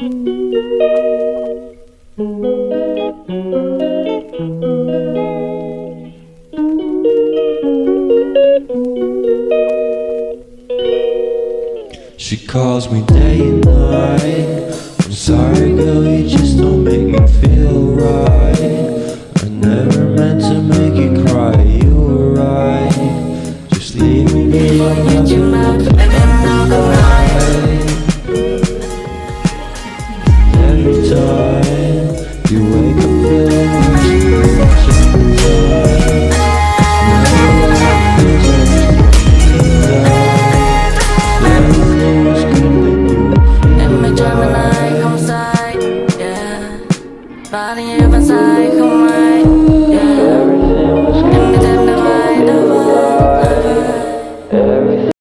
She calls me day and night. I'm sorry girl, you just don't make me feel right. I never meant to make you cry, you were right. Just leave me be, I'm not enough.